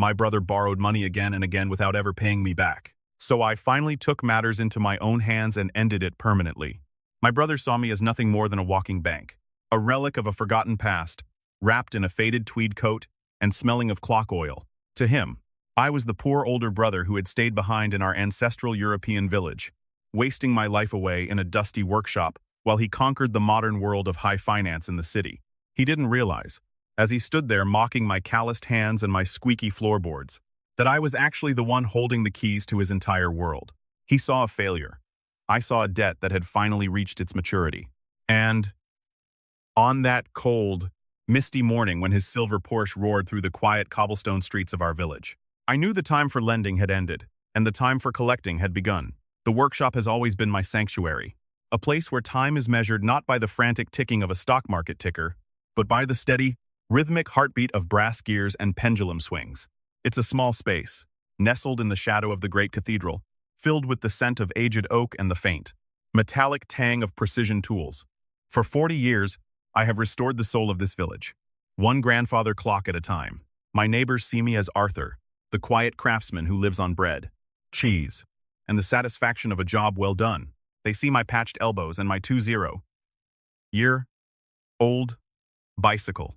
My brother borrowed money again and again without ever paying me back. So I finally took matters into my own hands and ended it permanently. My brother saw me as nothing more than a walking bank, a relic of a forgotten past, wrapped in a faded tweed coat and smelling of clock oil. To him, I was the poor older brother who had stayed behind in our ancestral European village, wasting my life away in a dusty workshop while he conquered the modern world of high finance in the city. He didn't realize, as he stood there mocking my calloused hands and my squeaky floorboards, that I was actually the one holding the keys to his entire world. He saw a failure. I saw a debt that had finally reached its maturity. And on that cold, misty morning when his silver Porsche roared through the quiet cobblestone streets of our village, I knew the time for lending had ended, and the time for collecting had begun. The workshop has always been my sanctuary, a place where time is measured not by the frantic ticking of a stock market ticker, but by the steady, rhythmic heartbeat of brass gears and pendulum swings. It's a small space, nestled in the shadow of the great cathedral, filled with the scent of aged oak and the faint, metallic tang of precision tools. For 40 years, I have restored the soul of this village, one grandfather clock at a time. My neighbors see me as Arthur, the quiet craftsman who lives on bread, cheese, and the satisfaction of a job well done. They see my patched elbows and my 20-year-old bicycle,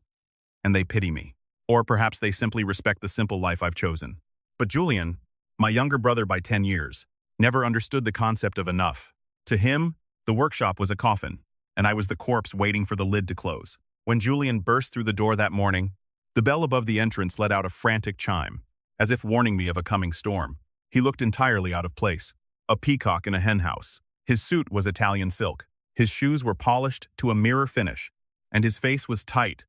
and they pity me. Or perhaps they simply respect the simple life I've chosen. But Julian, my younger brother by 10 years, never understood the concept of enough. To him, the workshop was a coffin, and I was the corpse waiting for the lid to close. When Julian burst through the door that morning, the bell above the entrance let out a frantic chime, as if warning me of a coming storm. He looked entirely out of place, a peacock in a henhouse. His suit was Italian silk, his shoes were polished to a mirror finish, and his face was tight,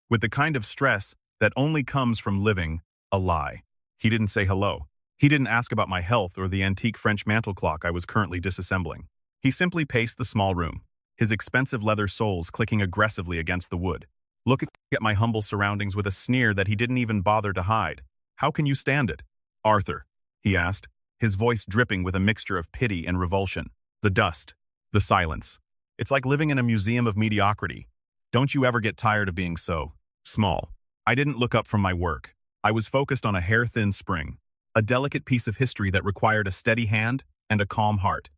with the kind of stress that only comes from living a lie. He didn't say hello. He didn't ask about my health or the antique French mantel clock I was currently disassembling. He simply paced the small room, his expensive leather soles clicking aggressively against the wood, looking at my humble surroundings with a sneer that he didn't even bother to hide. "How can you stand it, Arthur?" he asked, his voice dripping with a mixture of pity and revulsion. The dust, the silence. It's like living in a museum of mediocrity. Don't you ever get tired of being so small? I didn't look up from my work. I was focused on a hair-thin spring, a delicate piece of history that required a steady hand and a calm heart.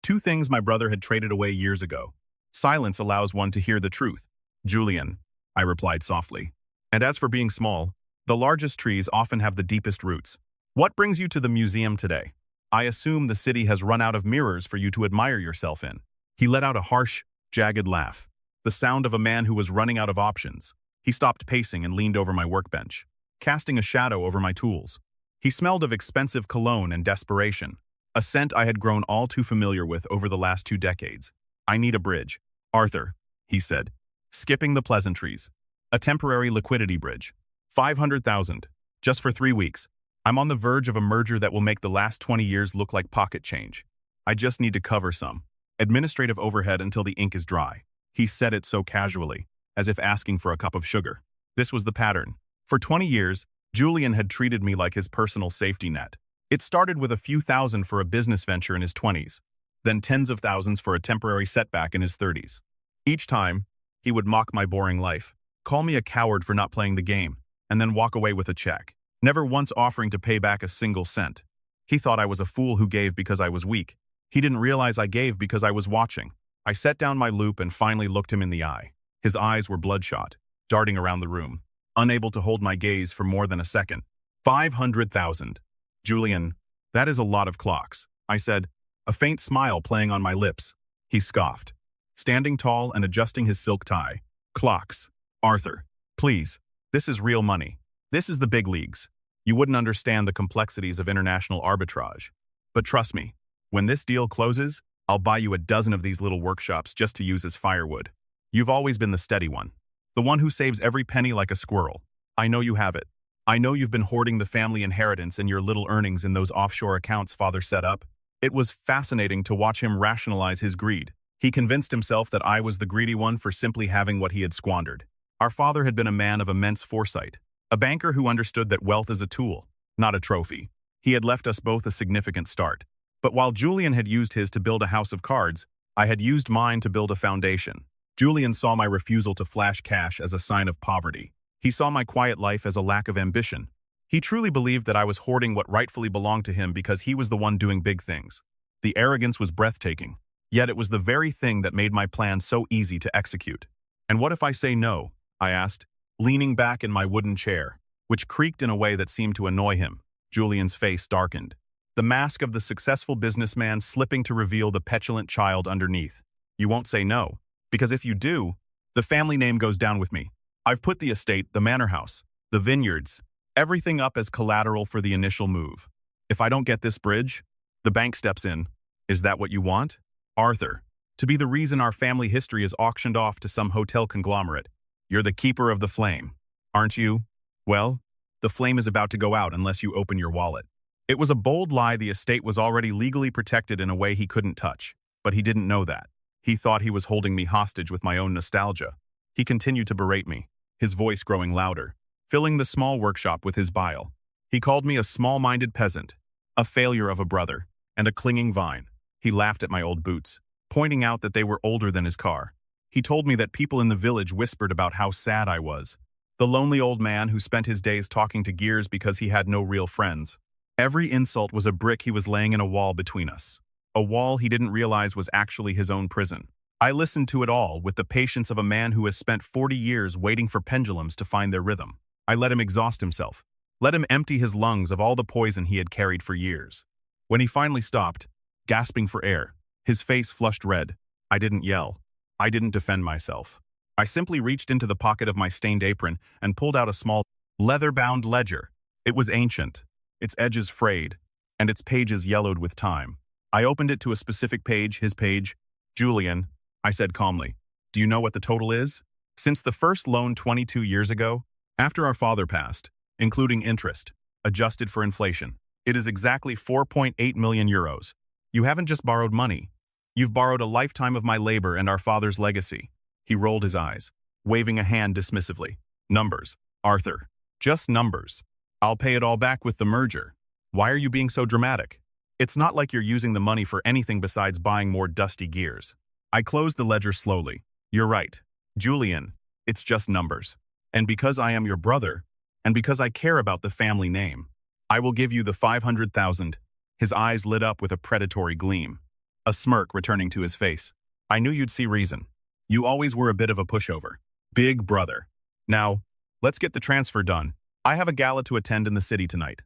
Two things my brother had traded away years ago. Silence allows one to hear the truth. "Julian," I replied softly. "And as for being small, the largest trees often have the deepest roots. What brings you to the museum today? I assume the city has run out of mirrors for you to admire yourself in." He let out a harsh, jagged laugh, the sound of a man who was running out of options. He stopped pacing and leaned over my workbench, casting a shadow over my tools. He smelled of expensive cologne and desperation, a scent I had grown all too familiar with over the last 2 decades. "I need a bridge, Arthur," he said, skipping the pleasantries. "A temporary liquidity bridge. 500,000, just for 3 weeks. I'm on the verge of a merger that will make the last 20 years look like pocket change. I just need to cover some administrative overhead until the ink is dry." He said it so casually, as if asking for a cup of sugar. This was the pattern. For 20 years, Julian had treated me like his personal safety net. It started with a few thousand for a business venture in his 20s, then tens of thousands for a temporary setback in his 30s. Each time, he would mock my boring life, call me a coward for not playing the game, and then walk away with a check, never once offering to pay back a single cent. He thought I was a fool who gave because I was weak. He didn't realize I gave because I was watching. I set down my loop and finally looked him in the eye. His eyes were bloodshot, darting around the room, unable to hold my gaze for more than a second. 500,000. "Julian, that is a lot of clocks," I said, a faint smile playing on my lips. He scoffed, standing tall and adjusting his silk tie. "Clocks. Arthur, please, this is real money. This is the big leagues. You wouldn't understand the complexities of international arbitrage. But trust me, when this deal closes, I'll buy you a dozen of these little workshops just to use as firewood. You've always been the steady one, the one who saves every penny like a squirrel. I know you have it. I know you've been hoarding the family inheritance and your little earnings in those offshore accounts father set up." It was fascinating to watch him rationalize his greed. He convinced himself that I was the greedy one for simply having what he had squandered. Our father had been a man of immense foresight, a banker who understood that wealth is a tool, not a trophy. He had left us both a significant start. But while Julian had used his to build a house of cards, I had used mine to build a foundation. Julian saw my refusal to flash cash as a sign of poverty. He saw my quiet life as a lack of ambition, He truly believed that I was hoarding what rightfully belonged to him because he was the one doing big things. The arrogance was breathtaking, yet it was the very thing that made my plan so easy to execute. "And what if I say no?" I asked, leaning back in my wooden chair, which creaked in a way that seemed to annoy him. Julian's face darkened, the mask of the successful businessman slipping to reveal the petulant child underneath. "You won't say no, because if you do, the family name goes down with me. I've put the estate, the manor house, the vineyards, everything up as collateral for the initial move. If I don't get this bridge, the bank steps in. Is that what you want? Arthur, to be the reason our family history is auctioned off to some hotel conglomerate. You're the keeper of the flame, aren't you? Well, the flame is about to go out unless you open your wallet." It was a bold lie. The estate was already legally protected in a way he couldn't touch, but he didn't know that. He thought he was holding me hostage with my own nostalgia. He continued to berate me, his voice growing louder, filling the small workshop with his bile. He called me a small-minded peasant, a failure of a brother, and a clinging vine. He laughed at my old boots, pointing out that they were older than his car. He told me that people in the village whispered about how sad I was, the lonely old man who spent his days talking to gears because he had no real friends. Every insult was a brick he was laying in a wall between us, a wall he didn't realize was actually his own prison. I listened to it all with the patience of a man who has spent 40 years waiting for pendulums to find their rhythm. I let him exhaust himself, let him empty his lungs of all the poison he had carried for years. When he finally stopped, gasping for air, his face flushed red, I didn't yell. I didn't defend myself. I simply reached into the pocket of my stained apron and pulled out a small, leather-bound ledger. It was ancient, its edges frayed, and its pages yellowed with time. I opened it to a specific page, his page. "Julian," I said calmly, "do you know what the total is? Since the first loan 22 years ago, after our father passed, including interest, adjusted for inflation, it is exactly 4.8 million euros. You haven't just borrowed money. You've borrowed a lifetime of my labor and our father's legacy." He rolled his eyes, waving a hand dismissively. "Numbers, Arthur. Just numbers. I'll pay it all back with the merger. Why are you being so dramatic? It's not like you're using the money for anything besides buying more dusty gears." I closed the ledger slowly. "You're right, Julian. It's just numbers. And because I am your brother, and because I care about the family name, I will give you the 500,000. His eyes lit up with a predatory gleam, a smirk returning to his face. "I knew you'd see reason. You always were a bit of a pushover. Big brother. Now, let's get the transfer done. I have a gala to attend in the city tonight.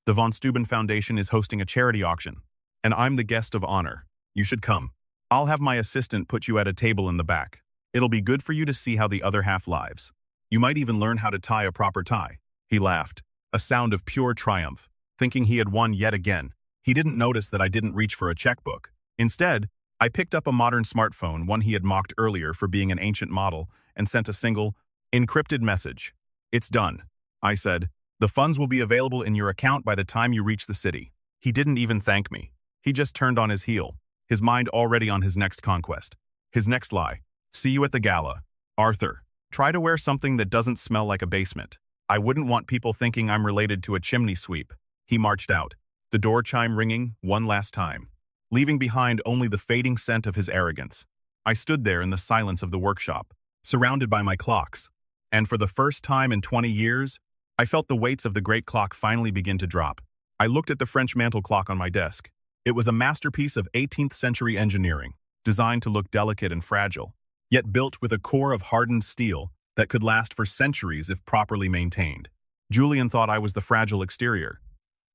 The von Steuben Foundation is hosting a charity auction, and I'm the guest of honor. You should come. I'll have my assistant put you at a table in the back. It'll be good for you to see how the other half lives. You might even learn how to tie a proper tie." He laughed, a sound of pure triumph, thinking he had won yet again. He didn't notice that I didn't reach for a checkbook. Instead, I picked up a modern smartphone, one he had mocked earlier for being an ancient model, and sent a single, encrypted message. "It's done," I said. "The funds will be available in your account by the time you reach the city." He didn't even thank me. He just turned on his heel, his mind already on his next conquest, his next lie. "See you at the gala. Arthur, try to wear something that doesn't smell like a basement. I wouldn't want people thinking I'm related to a chimney sweep." He marched out, the door chime ringing one last time, leaving behind only the fading scent of his arrogance. I stood there in the silence of the workshop, surrounded by my clocks, and for the first time in 20 years, I felt the weights of the great clock finally begin to drop. I looked at the French mantel clock on my desk. It was a masterpiece of 18th century engineering, designed to look delicate and fragile, yet built with a core of hardened steel that could last for centuries if properly maintained. Julian thought I was the fragile exterior.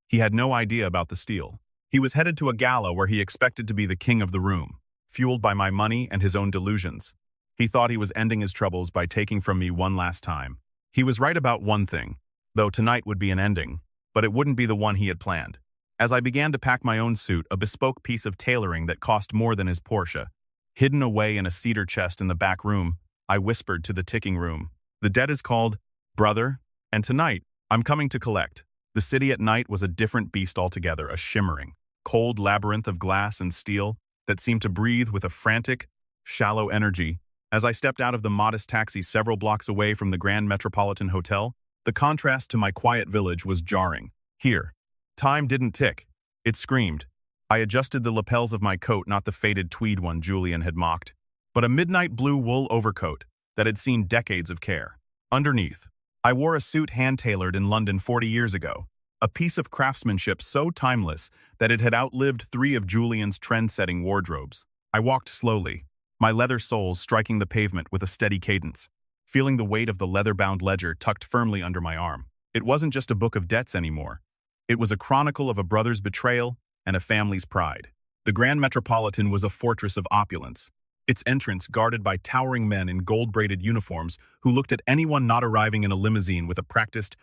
He had no idea about the steel. He was headed to a gala where he expected to be the king of the room, fueled by my money and his own delusions. He thought he was ending his troubles by taking from me one last time. He was right about one thing, though tonight would be an ending, but it wouldn't be the one he had planned. As I began to pack my own suit, a bespoke piece of tailoring that cost more than his Porsche, hidden away in a cedar chest in the back room, I whispered to the ticking room, "The debt is called, brother, and tonight, I'm coming to collect." The city at night was a different beast altogether, a shimmering, cold labyrinth of glass and steel that seemed to breathe with a frantic, shallow energy. As I stepped out of the modest taxi several blocks away from the Grand Metropolitan Hotel, the contrast to my quiet village was jarring. Here, time didn't tick. It screamed. I adjusted the lapels of my coat, not the faded tweed one Julian had mocked, but a midnight blue wool overcoat that had seen decades of care. Underneath, I wore a suit hand-tailored in London 40 years ago, a piece of craftsmanship so timeless that it had outlived 3 of Julian's trend-setting wardrobes. I walked slowly, my leather soles striking the pavement with a steady cadence, feeling the weight of the leather-bound ledger tucked firmly under my arm. It wasn't just a book of debts anymore. It was a chronicle of a brother's betrayal and a family's pride. The Grand Metropolitan was a fortress of opulence, its entrance guarded by towering men in gold-braided uniforms who looked at anyone not arriving in a limousine with a practiced,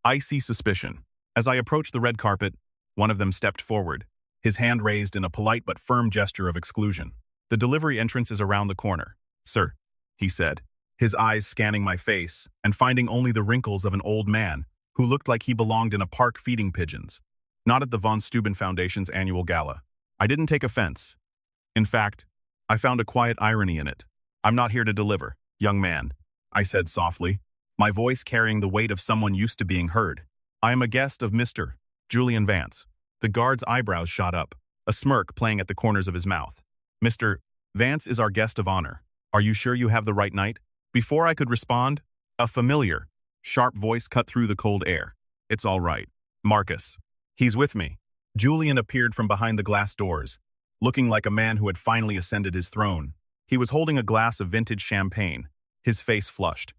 icy suspicion. As I approached the red carpet, one of them stepped forward, his hand raised in a polite but firm gesture of exclusion. "The delivery entrance is around the corner, sir," he said, his eyes scanning my face and finding only the wrinkles of an old man who looked like he belonged in a park feeding pigeons, not at the von Steuben Foundation's annual gala. I didn't take offense. In fact, I found a quiet irony in it. "I'm not here to deliver, young man," I said softly, my voice carrying the weight of someone used to being heard. "I am a guest of Mr. Julian Vance." The guard's eyebrows shot up, a smirk playing at the corners of his mouth. "Mr. Vance is our guest of honor. Are you sure you have the right night?" Before I could respond, a familiar, sharp voice cut through the cold air. "It's all right. Marcus. He's with me." Julian appeared from behind the glass doors, looking like a man who had finally ascended his throne. He was holding a glass of vintage champagne, his face flushed.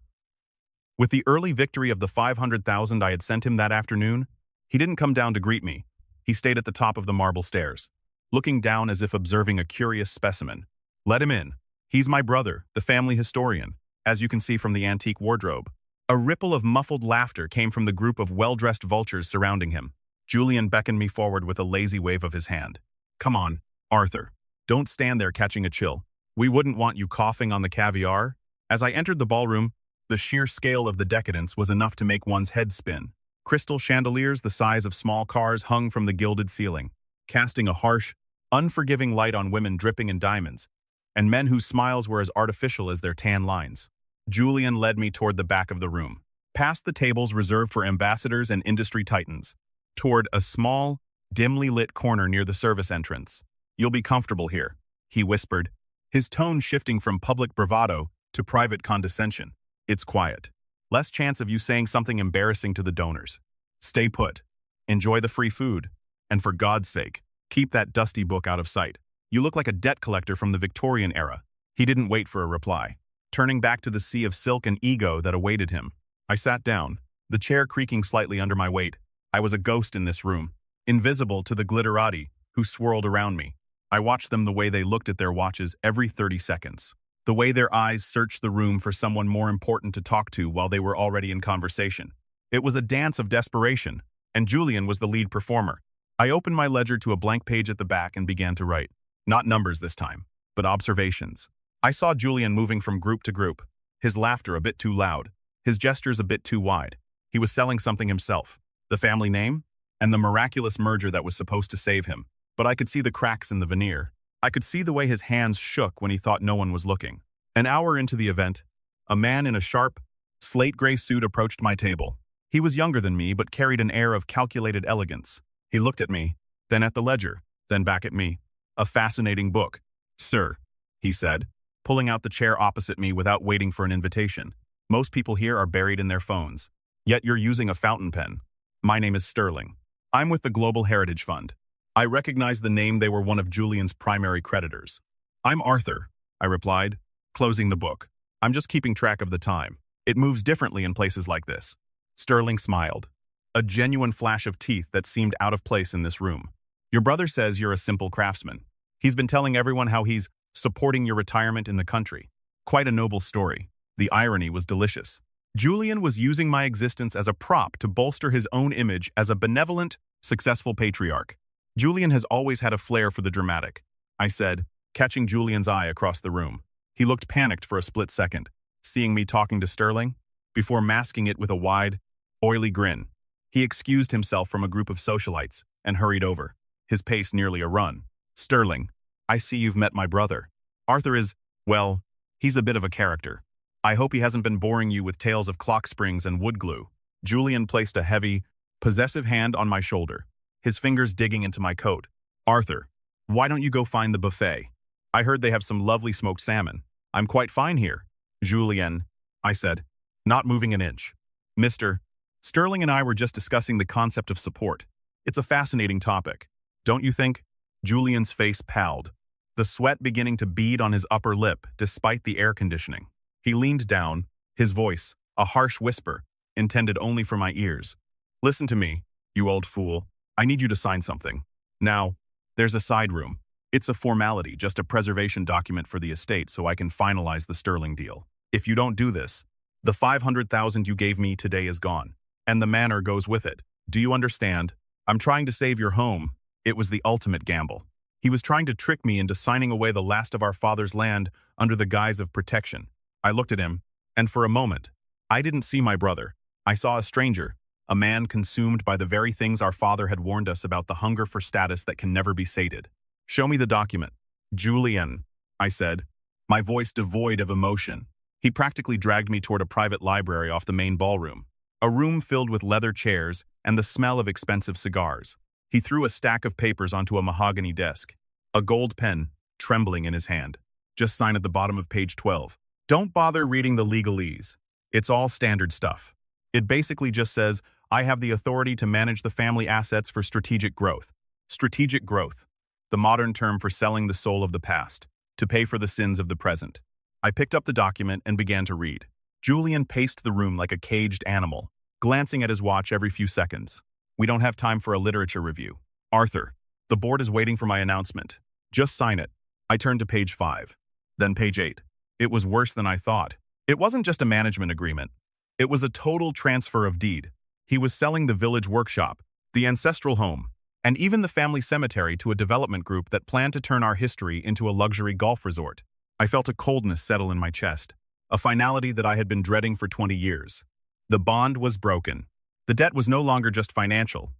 With the early victory of the 500,000 I had sent him that afternoon, he didn't come down to greet me. He stayed at the top of the marble stairs, looking down as if observing a curious specimen. "Let him in. He's my brother, the family historian, as you can see from the antique wardrobe." A ripple of muffled laughter came from the group of well-dressed vultures surrounding him. Julian beckoned me forward with a lazy wave of his hand. "Come on, Arthur. Don't stand there catching a chill. We wouldn't want you coughing on the caviar." As I entered the ballroom, the sheer scale of the decadence was enough to make one's head spin. Crystal chandeliers the size of small cars hung from the gilded ceiling, casting a harsh, unforgiving light on women dripping in diamonds, and men whose smiles were as artificial as their tan lines. Julian led me toward the back of the room, past the tables reserved for ambassadors and industry titans, toward a small, dimly lit corner near the service entrance. "You'll be comfortable here," he whispered, his tone shifting from public bravado to private condescension. "It's quiet. Less chance of you saying something embarrassing to the donors. Stay put. Enjoy the free food. And for God's sake, keep that dusty book out of sight. You look like a debt collector from the Victorian era." He didn't wait for a reply, turning back to the sea of silk and ego that awaited him. I sat down, the chair creaking slightly under my weight. I was a ghost in this room, invisible to the glitterati who swirled around me. I watched them the way they looked at their watches every 30 seconds. The way their eyes searched the room for someone more important to talk to while they were already in conversation. It was a dance of desperation, and Julian was the lead performer. I opened my ledger to a blank page at the back and began to write. Not numbers this time, but observations. I saw Julian moving from group to group, his laughter a bit too loud, his gestures a bit too wide. He was selling something himself, the family name, and the miraculous merger that was supposed to save him. But I could see the cracks in the veneer. I could see the way his hands shook when he thought no one was looking. An hour into the event, a man in a sharp, slate-gray suit approached my table. He was younger than me, but carried an air of calculated elegance. He looked at me, then at the ledger, then back at me. "A fascinating book, sir," he said, pulling out the chair opposite me without waiting for an invitation. "Most people here are buried in their phones. Yet you're using a fountain pen. My name is Sterling. I'm with the Global Heritage Fund." I recognized the name. They were one of Julian's primary creditors. "I'm Arthur," I replied, closing the book. "I'm just keeping track of the time. It moves differently in places like this." Sterling smiled, a genuine flash of teeth that seemed out of place in this room. "Your brother says you're a simple craftsman. He's been telling everyone how he's supporting your retirement in the country. Quite a noble story." The irony was delicious. Julian was using my existence as a prop to bolster his own image as a benevolent, successful patriarch. "Julian has always had a flair for the dramatic," I said, catching Julian's eye across the room. He looked panicked for a split second, seeing me talking to Sterling, before masking it with a wide, oily grin. He excused himself from a group of socialites and hurried over, his pace nearly a run. "Sterling, I see you've met my brother. Arthur is, well, he's a bit of a character. I hope he hasn't been boring you with tales of clock springs and wood glue." Julian placed a heavy, possessive hand on my shoulder, his fingers digging into my coat. "Arthur, why don't you go find the buffet? I heard they have some lovely smoked salmon." "I'm quite fine here, Julian," I said, not moving an inch. Mr. Sterling and I were just discussing the concept of support. It's a fascinating topic. Don't you think? Julian's face palled, the sweat beginning to bead on his upper lip despite the air conditioning. He leaned down, his voice, a harsh whisper, intended only for my ears. Listen to me, you old fool. I need you to sign something. Now, there's a side room. It's a formality, just a preservation document for the estate so I can finalize the Sterling deal. If you don't do this, the $500,000 you gave me today is gone, and the manor goes with it. Do you understand? I'm trying to save your home. It was the ultimate gamble. He was trying to trick me into signing away the last of our father's land under the guise of protection. I looked at him, and for a moment, I didn't see my brother. I saw a stranger, a man consumed by the very things our father had warned us about, the hunger for status that can never be sated. Show me the document. Julian, I said, my voice devoid of emotion. He practically dragged me toward a private library off the main ballroom, a room filled with leather chairs and the smell of expensive cigars. He threw a stack of papers onto a mahogany desk, a gold pen trembling in his hand. Just sign at the bottom of page 12. Don't bother reading the legalese. It's all standard stuff. It basically just says, I have the authority to manage the family assets for strategic growth. Strategic growth, the modern term for selling the soul of the past, to pay for the sins of the present. I picked up the document and began to read. Julian paced the room like a caged animal, glancing at his watch every few seconds. We don't have time for a literature review. Arthur, the board is waiting for my announcement. Just sign it. I turned to page 5. Then page 8. It was worse than I thought. It wasn't just a management agreement. It was a total transfer of deed. He was selling the village workshop, the ancestral home, and even the family cemetery to a development group that planned to turn our history into a luxury golf resort. I felt a coldness settle in my chest, a finality that I had been dreading for 20 years. The bond was broken. The debt was no longer just financial.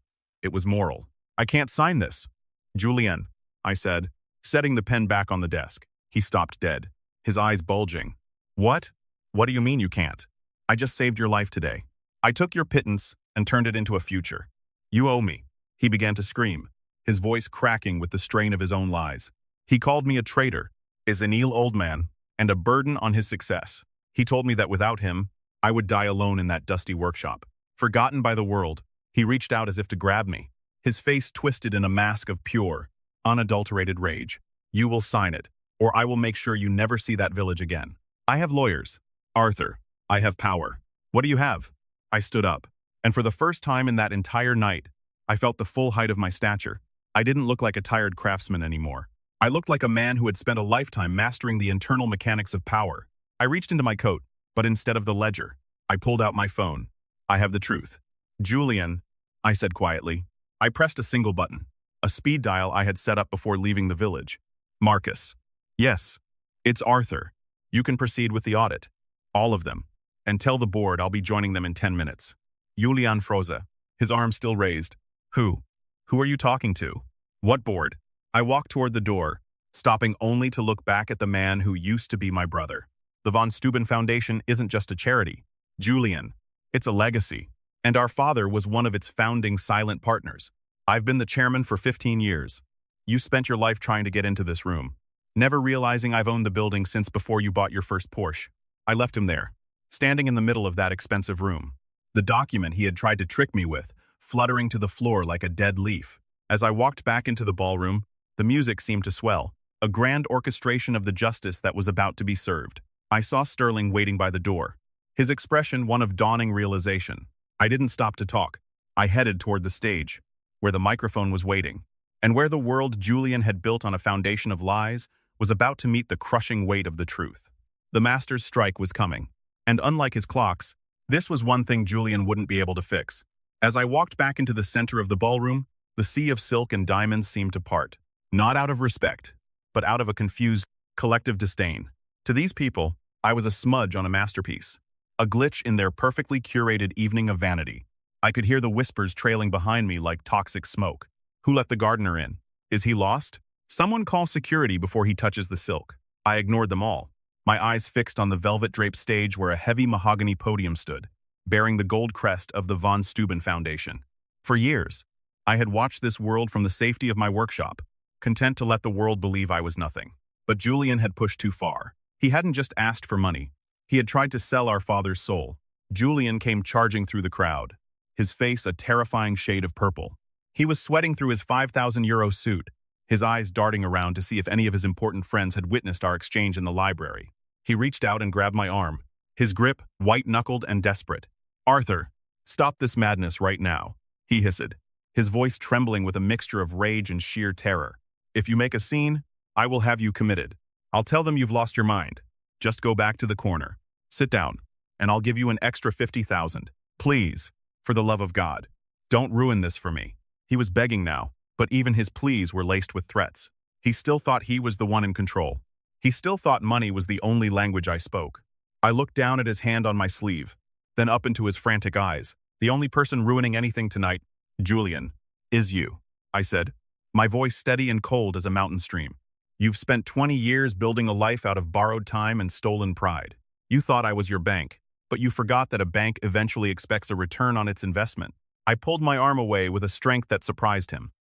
It was moral. I can't sign this. Julian, I said, setting the pen back on the desk. He stopped dead, his eyes bulging. What? What do you mean you can't? I just saved your life today. I took your pittance and turned it into a future. You owe me. He began to scream, his voice cracking with the strain of his own lies. He called me a traitor, a senile old man, and a burden on his success. He told me that without him, I would die alone in that dusty workshop. Forgotten by the world, he reached out as if to grab me, his face twisted in a mask of pure, unadulterated rage. You will sign it, or I will make sure you never see that village again. I have lawyers. Arthur, I have power. What do you have? I stood up, and for the first time in that entire night, I felt the full height of my stature. I didn't look like a tired craftsman anymore. I looked like a man who had spent a lifetime mastering the internal mechanics of power. I reached into my coat, but instead of the ledger, I pulled out my phone. I have the truth. Julian, I said quietly. I pressed a single button, a speed dial I had set up before leaving the village. Marcus. Yes, it's Arthur. You can proceed with the audit. All of them. And tell the board I'll be joining them in 10 minutes. Julian froze, his arm still raised. Who? Who are you talking to? What board? I walked toward the door, stopping only to look back at the man who used to be my brother. The von Steuben Foundation isn't just a charity. Julian. It's a legacy. And our father was one of its founding silent partners. I've been the chairman for 15 years. You spent your life trying to get into this room, never realizing I've owned the building since before you bought your first Porsche. I left him there, standing in the middle of that expensive room. The document he had tried to trick me with, fluttering to the floor like a dead leaf. As I walked back into the ballroom, the music seemed to swell, a grand orchestration of the justice that was about to be served. I saw Sterling waiting by the door, his expression one of dawning realization. I didn't stop to talk. I headed toward the stage, where the microphone was waiting, and where the world Julian had built on a foundation of lies was about to meet the crushing weight of the truth. The master's strike was coming, and unlike his clocks, this was one thing Julian wouldn't be able to fix. As I walked back into the center of the ballroom, the sea of silk and diamonds seemed to part, not out of respect, but out of a confused, collective disdain. To these people, I was a smudge on a masterpiece, a glitch in their perfectly curated evening of vanity. I could hear the whispers trailing behind me like toxic smoke. Who let the gardener in? Is he lost? Someone call security before he touches the silk. I ignored them all, my eyes fixed on the velvet-draped stage where a heavy mahogany podium stood, bearing the gold crest of the von Steuben Foundation. For years, I had watched this world from the safety of my workshop, content to let the world believe I was nothing. But Julian had pushed too far. He hadn't just asked for money. He had tried to sell our father's soul. Julian came charging through the crowd, his face a terrifying shade of purple. He was sweating through his €5,000 suit, his eyes darting around to see if any of his important friends had witnessed our exchange in the library. He reached out and grabbed my arm, his grip white-knuckled and desperate. "Arthur, stop this madness right now," he hissed, his voice trembling with a mixture of rage and sheer terror. "If you make a scene, I will have you committed. I'll tell them you've lost your mind. Just go back to the corner. Sit down, and I'll give you an extra 50,000. Please, for the love of God, don't ruin this for me." He was begging now, but even his pleas were laced with threats. He still thought he was the one in control. He still thought money was the only language I spoke. I looked down at his hand on my sleeve, then up into his frantic eyes. "The only person ruining anything tonight, Julian, is you," I said, my voice steady and cold as a mountain stream. "You've spent 20 years building a life out of borrowed time and stolen pride. You thought I was your bank, but you forgot that a bank eventually expects a return on its investment." I pulled my arm away with a strength that surprised him.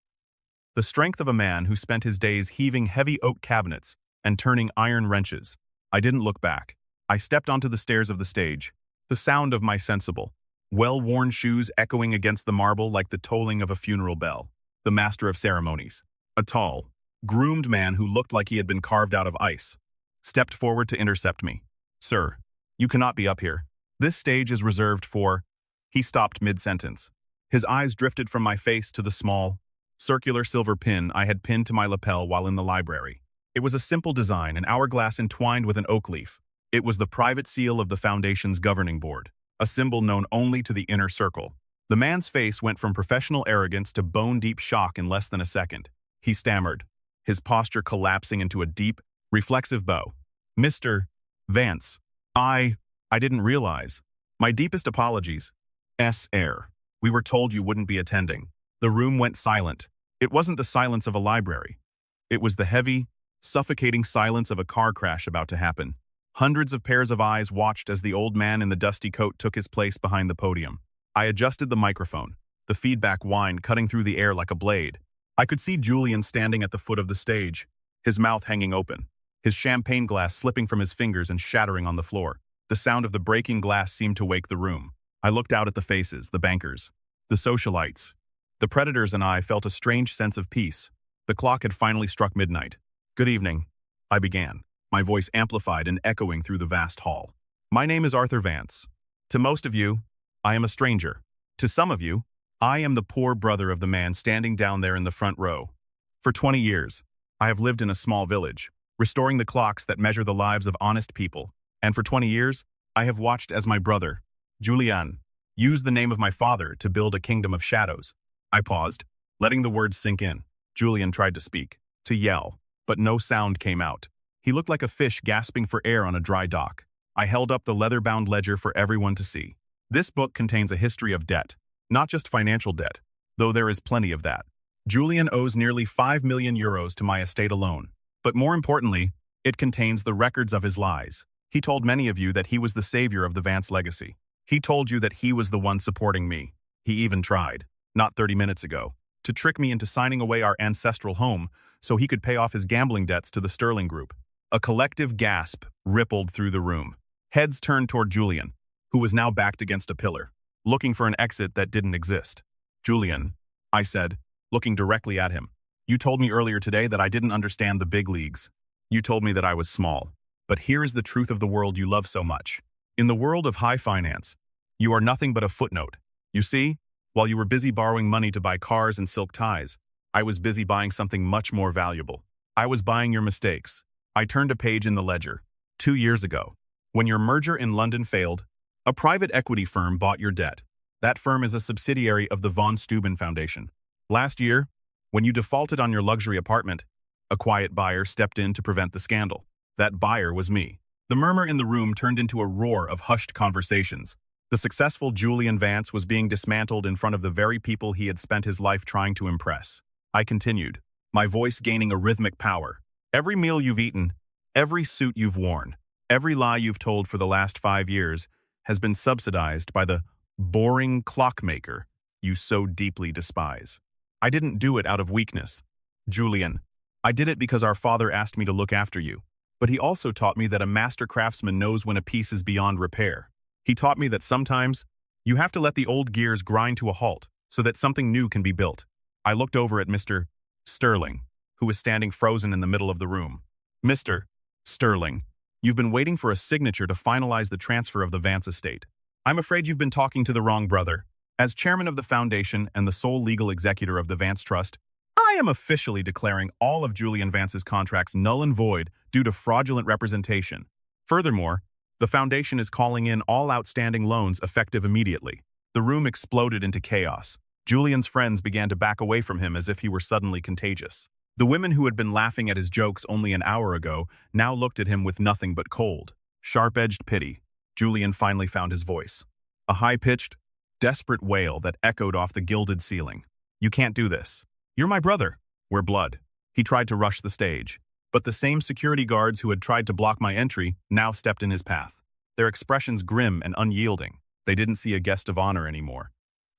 The strength of a man who spent his days heaving heavy oak cabinets and turning iron wrenches. I didn't look back. I stepped onto the stairs of the stage, the sound of my sensible, well-worn shoes echoing against the marble like the tolling of a funeral bell. The master of ceremonies, a tall, groomed man who looked like he had been carved out of ice, stepped forward to intercept me. "Sir, you cannot be up here. This stage is reserved for—" He stopped mid-sentence. His eyes drifted from my face to the small, circular silver pin I had pinned to my lapel while in the library. It was a simple design, an hourglass entwined with an oak leaf. It was the private seal of the Foundation's governing board, a symbol known only to the inner circle. The man's face went from professional arrogance to bone-deep shock in less than a second. He stammered, his posture collapsing into a deep, reflexive bow. "Mr. Vance, I didn't realize. My deepest apologies. Sir. We were told you wouldn't be attending." The room went silent. It wasn't the silence of a library. It was the heavy, suffocating silence of a car crash about to happen. Hundreds of pairs of eyes watched as the old man in the dusty coat took his place behind the podium. I adjusted the microphone, the feedback whine cutting through the air like a blade. I could see Julian standing at the foot of the stage, his mouth hanging open, his champagne glass slipping from his fingers and shattering on the floor. The sound of the breaking glass seemed to wake the room. I looked out at the faces, the bankers, the socialites. The predators and I felt a strange sense of peace. The clock had finally struck midnight. "Good evening," I began, my voice amplified and echoing through the vast hall. "My name is Arthur Vance. To most of you, I am a stranger. To some of you, I am the poor brother of the man standing down there in the front row. For 20 years, I have lived in a small village, restoring the clocks that measure the lives of honest people. And for 20 years, I have watched as my brother, Julian, used the name of my father to build a kingdom of shadows." I paused, letting the words sink in. Julian tried to speak, to yell, but no sound came out. He looked like a fish gasping for air on a dry dock. I held up the leather-bound ledger for everyone to see. "This book contains a history of debt, not just financial debt, though there is plenty of that. Julian owes nearly €5 million to my estate alone. But more importantly, it contains the records of his lies. He told many of you that he was the savior of the Vance legacy. He told you that he was the one supporting me. He even tried, not 30 minutes ago, to trick me into signing away our ancestral home so he could pay off his gambling debts to the Sterling Group." A collective gasp rippled through the room. Heads turned toward Julian, who was now backed against a pillar, looking for an exit that didn't exist. "Julian," I said, looking directly at him, "you told me earlier today that I didn't understand the big leagues. You told me that I was small. But here is the truth of the world you love so much. In the world of high finance, you are nothing but a footnote. You see, while you were busy borrowing money to buy cars and silk ties, I was busy buying something much more valuable. I was buying your mistakes." I turned a page in the ledger. 2 years ago, when your merger in London failed, a private equity firm bought your debt. That firm is a subsidiary of the von Steuben Foundation. Last year, when you defaulted on your luxury apartment, a quiet buyer stepped in to prevent the scandal. That buyer was me. The murmur in the room turned into a roar of hushed conversations. The successful Julian Vance was being dismantled in front of the very people he had spent his life trying to impress. I continued, my voice gaining a rhythmic power. "Every meal you've eaten, every suit you've worn, every lie you've told for the last 5 years has been subsidized by the boring clockmaker you so deeply despise. I didn't do it out of weakness. Julian, I did it because our father asked me to look after you. But he also taught me that a master craftsman knows when a piece is beyond repair. He taught me that sometimes you have to let the old gears grind to a halt so that something new can be built. I looked over at Mr. Sterling, who was standing frozen in the middle of the room. Mr. Sterling, you've been waiting for a signature to finalize the transfer of the Vance estate. I'm afraid you've been talking to the wrong brother. As chairman of the foundation and the sole legal executor of the Vance Trust, I am officially declaring all of Julian Vance's contracts null and void due to fraudulent representation. Furthermore, the foundation is calling in all outstanding loans effective immediately. The room exploded into chaos. Julian's friends began to back away from him as if he were suddenly contagious. The women who had been laughing at his jokes only an hour ago now looked at him with nothing but cold, sharp-edged pity. Julian finally found his voice. A high-pitched, desperate wail that echoed off the gilded ceiling. You can't do this. You're my brother. We're blood. He tried to rush the stage, but the same security guards who had tried to block my entry now stepped in his path. Their expressions grim and unyielding. They didn't see a guest of honor anymore.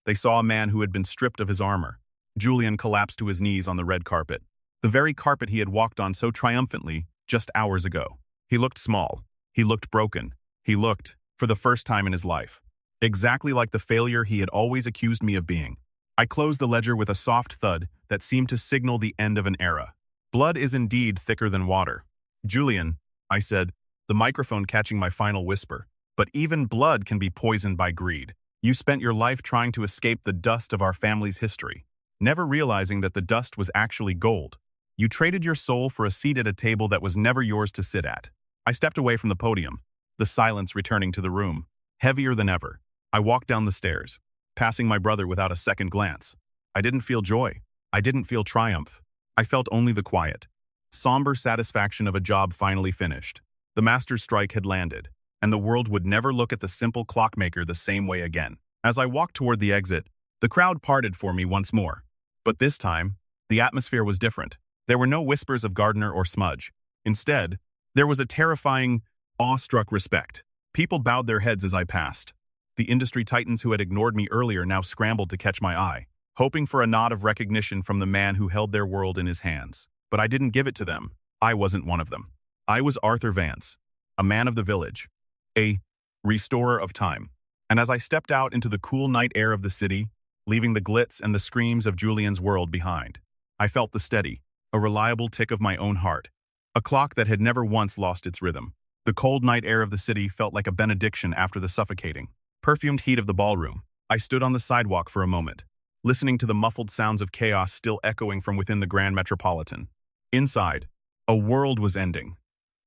They saw a man who had been stripped of his armor. Julian collapsed to his knees on the red carpet. The very carpet he had walked on so triumphantly just hours ago. He looked small. He looked broken. He looked, for the first time in his life, exactly like the failure he had always accused me of being. I closed the ledger with a soft thud that seemed to signal the end of an era. Blood is indeed thicker than water. Julian, I said, the microphone catching my final whisper, but even blood can be poisoned by greed. You spent your life trying to escape the dust of our family's history, never realizing that the dust was actually gold. You traded your soul for a seat at a table that was never yours to sit at. I stepped away from the podium, the silence returning to the room, heavier than ever. I walked down the stairs, passing my brother without a second glance. I didn't feel joy. I didn't feel triumph. I felt only the quiet, somber satisfaction of a job finally finished. The master's strike had landed, and the world would never look at the simple clockmaker the same way again. As I walked toward the exit, the crowd parted for me once more. But this time, the atmosphere was different. There were no whispers of Gardner or Smudge. Instead, there was a terrifying, awestruck respect. People bowed their heads as I passed. The industry titans who had ignored me earlier now scrambled to catch my eye, hoping for a nod of recognition from the man who held their world in his hands. But I didn't give it to them. I wasn't one of them. I was Arthur Vance, a man of the village, a restorer of time. And as I stepped out into the cool night air of the city, leaving the glitz and the screams of Julian's world behind, I felt the steady, a reliable tick of my own heart, a clock that had never once lost its rhythm. The cold night air of the city felt like a benediction after the suffocating, perfumed heat of the ballroom. I stood on the sidewalk for a moment, listening to the muffled sounds of chaos still echoing from within the Grand Metropolitan. Inside, a world was ending.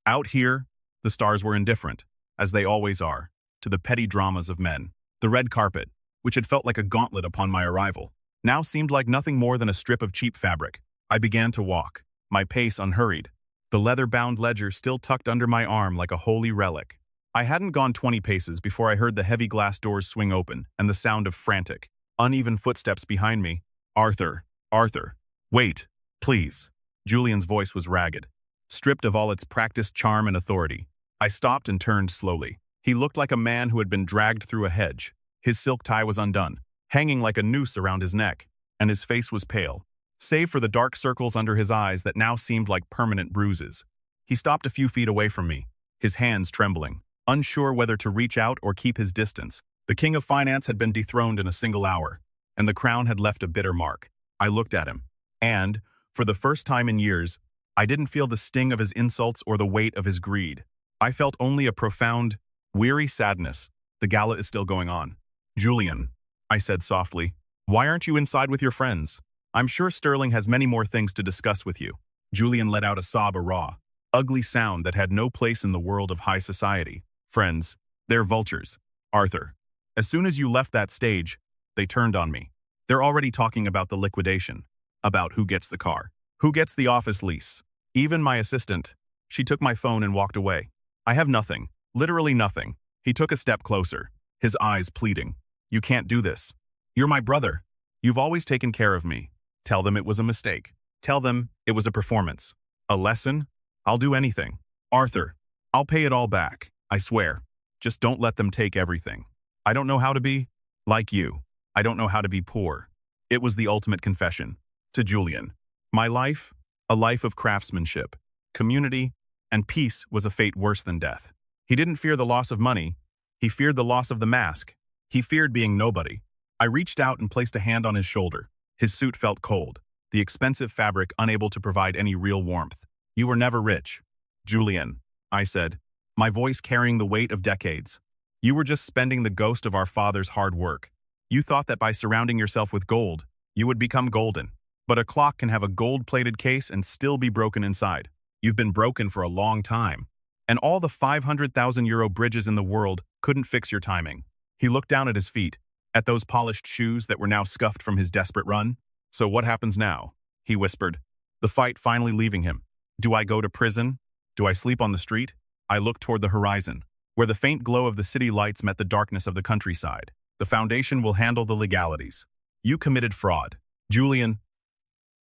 Out here, the stars were indifferent, as they always are, to the petty dramas of men. The red carpet, which had felt like a gauntlet upon my arrival, now seemed like nothing more than a strip of cheap fabric. I began to walk, my pace unhurried, the leather-bound ledger still tucked under my arm like a holy relic. I hadn't gone 20 paces before I heard the heavy glass doors swing open and the sound of frantic, uneven footsteps behind me. Arthur, Arthur, wait, please. Julian's voice was ragged, stripped of all its practiced charm and authority. I stopped and turned slowly. He looked like a man who had been dragged through a hedge. His silk tie was undone, hanging like a noose around his neck, and his face was pale, save for the dark circles under his eyes that now seemed like permanent bruises. He stopped a few feet away from me, his hands trembling, unsure whether to reach out or keep his distance. The king of finance had been dethroned in a single hour, and the crown had left a bitter mark. I looked at him, and, for the first time in years, I didn't feel the sting of his insults or the weight of his greed. I felt only a profound, weary sadness. The gala is still going on. Julian, I said softly, why aren't you inside with your friends? I'm sure Sterling has many more things to discuss with you. Julian let out a sob, a raw, ugly sound that had no place in the world of high society. Friends, they're vultures. Arthur, as soon as you left that stage, they turned on me. They're already talking about the liquidation, about who gets the car, who gets the office lease. Even my assistant. She took my phone and walked away. I have nothing, literally nothing. He took a step closer, his eyes pleading. You can't do this. You're my brother. You've always taken care of me. Tell them it was a mistake. Tell them it was a performance. A lesson? I'll do anything. Arthur, I'll pay it all back. I swear. Just don't let them take everything. I don't know how to be like you. I don't know how to be poor. It was the ultimate confession. To Julian. My life, a life of craftsmanship, community, and peace was a fate worse than death. He didn't fear the loss of money. He feared the loss of the mask. He feared being nobody. I reached out and placed a hand on his shoulder. His suit felt cold, the expensive fabric unable to provide any real warmth. You were never rich. Julian, I said, my voice carrying the weight of decades. You were just spending the ghost of our father's hard work. You thought that by surrounding yourself with gold, you would become golden. But a clock can have a gold-plated case and still be broken inside. You've been broken for a long time. And all the 500,000 euro bridges in the world couldn't fix your timing. He looked down at his feet, at those polished shoes that were now scuffed from his desperate run. So what happens now? He whispered, the fight finally leaving him. Do I go to prison? Do I sleep on the street? I looked toward the horizon, where the faint glow of the city lights met the darkness of the countryside. The Foundation will handle the legalities. You committed fraud. Julian,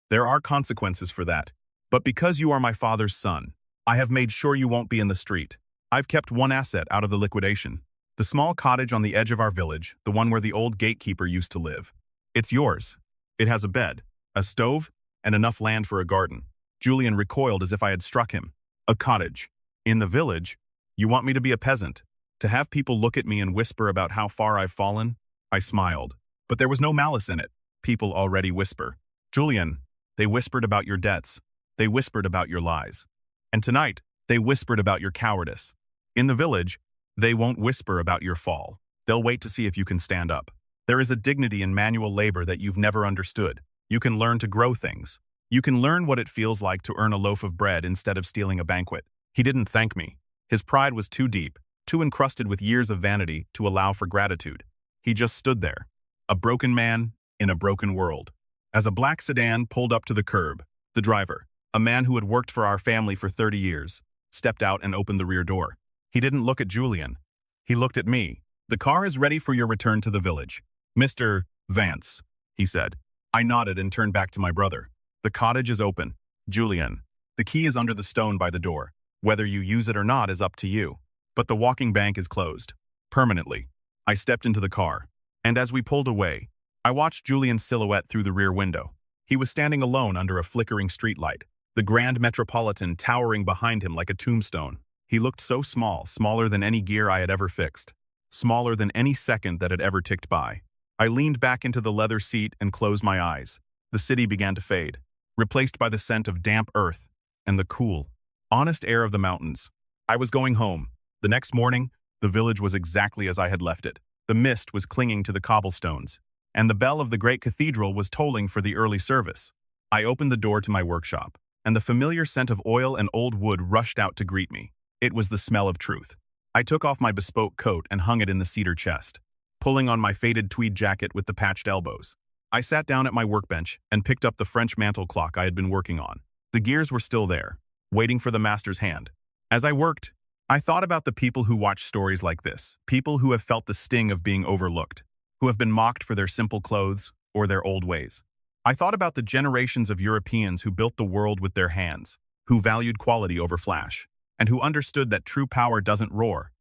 there are consequences for that. But because you are my father's son, I have made sure you won't be in the street. I've kept one asset out of the liquidation. The small cottage on the edge of our village, the one where the old gatekeeper used to live. It's yours. It has a bed, a stove, and enough land for a garden. Julian recoiled as if I had struck him. A cottage. In the village? You want me to be a peasant? To have people look at me and whisper about how far I've fallen? I smiled. But there was no malice in it. People already whisper. Julian, they whispered about your debts. They whispered about your lies. And tonight, they whispered about your cowardice. In the village, they won't whisper about your fall. They'll wait to see if you can stand up. There is a dignity in manual labor that you've never understood. You can learn to grow things. You can learn what it feels like to earn a loaf of bread instead of stealing a banquet. He didn't thank me. His pride was too deep, too encrusted with years of vanity to allow for gratitude. He just stood there, a broken man in a broken world. As a black sedan pulled up to the curb, the driver, a man who had worked for our family for 30 years, stepped out and opened the rear door. He didn't look at Julian. He looked at me. The car is ready for your return to the village. Mr. Vance, he said. I nodded and turned back to my brother. The cottage is open. Julian, the key is under the stone by the door. Whether you use it or not is up to you. But the walking bank is closed. Permanently. I stepped into the car. And as we pulled away, I watched Julian's silhouette through the rear window. He was standing alone under a flickering streetlight, the Grand Metropolitan towering behind him like a tombstone. He looked so small, smaller than any gear I had ever fixed, smaller than any second that had ever ticked by. I leaned back into the leather seat and closed my eyes. The city began to fade, replaced by the scent of damp earth and the cool, honest air of the mountains. I was going home. The next morning, the village was exactly as I had left it. The mist was clinging to the cobblestones, and the bell of the great cathedral was tolling for the early service. I opened the door to my workshop, and the familiar scent of oil and old wood rushed out to greet me. It was the smell of truth. I took off my bespoke coat and hung it in the cedar chest, pulling on my faded tweed jacket with the patched elbows. I sat down at my workbench and picked up the French mantel clock I had been working on. The gears were still there, waiting for the master's hand. As I worked, I thought about the people who watch stories like this, people who have felt the sting of being overlooked, who have been mocked for their simple clothes or their old ways. I thought about the generations of Europeans who built the world with their hands, who valued quality over flash, and who understood that true power doesn't roar.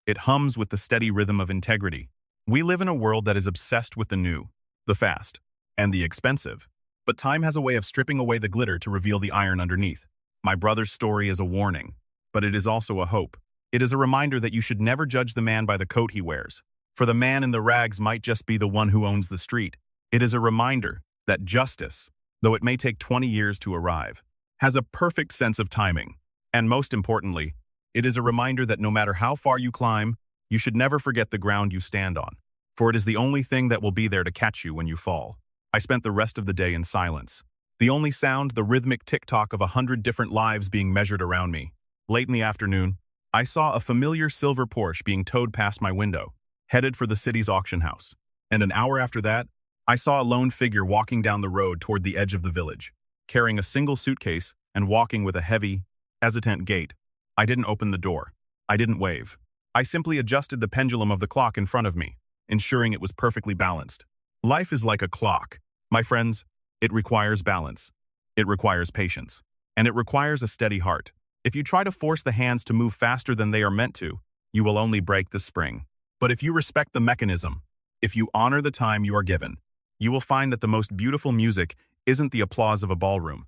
It hums with the steady rhythm of integrity. We live in a world that is obsessed with the new, the fast, and the expensive. But time has a way of stripping away the glitter to reveal the iron underneath. My brother's story is a warning, but it is also a hope. It is a reminder that you should never judge the man by the coat he wears, for the man in the rags might just be the one who owns the street. It is a reminder that justice, though it may take 20 years to arrive, has a perfect sense of timing. And most importantly, it is a reminder that no matter how far you climb, you should never forget the ground you stand on, for it is the only thing that will be there to catch you when you fall. I spent the rest of the day in silence. The only sound, the rhythmic tick-tock of 100 different lives being measured around me. Late in the afternoon, I saw a familiar silver Porsche being towed past my window, headed for the city's auction house. And an hour after that, I saw a lone figure walking down the road toward the edge of the village, carrying a single suitcase and walking with a heavy, hesitant gait. I didn't open the door. I didn't wave. I simply adjusted the pendulum of the clock in front of me, ensuring it was perfectly balanced. Life is like a clock. My friends, it requires balance. It requires patience. And it requires a steady heart. If you try to force the hands to move faster than they are meant to, you will only break the spring. But if you respect the mechanism, if you honor the time you are given, you will find that the most beautiful music isn't the applause of a ballroom.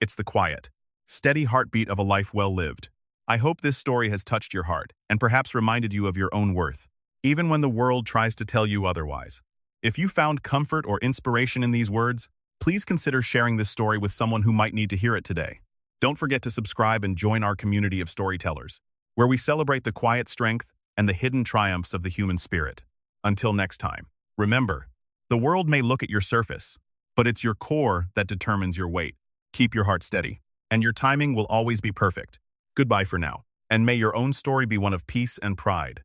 It's the quiet, steady heartbeat of a life well lived. I hope this story has touched your heart and perhaps reminded you of your own worth. even when the world tries to tell you otherwise. If you found comfort or inspiration in these words, please consider sharing this story with someone who might need to hear it today. Don't forget to subscribe and join our community of storytellers, where we celebrate the quiet strength and the hidden triumphs of the human spirit. Until next time, remember, the world may look at your surface, but it's your core that determines your weight. Keep your heart steady, and your timing will always be perfect. Goodbye for now, and may your own story be one of peace and pride.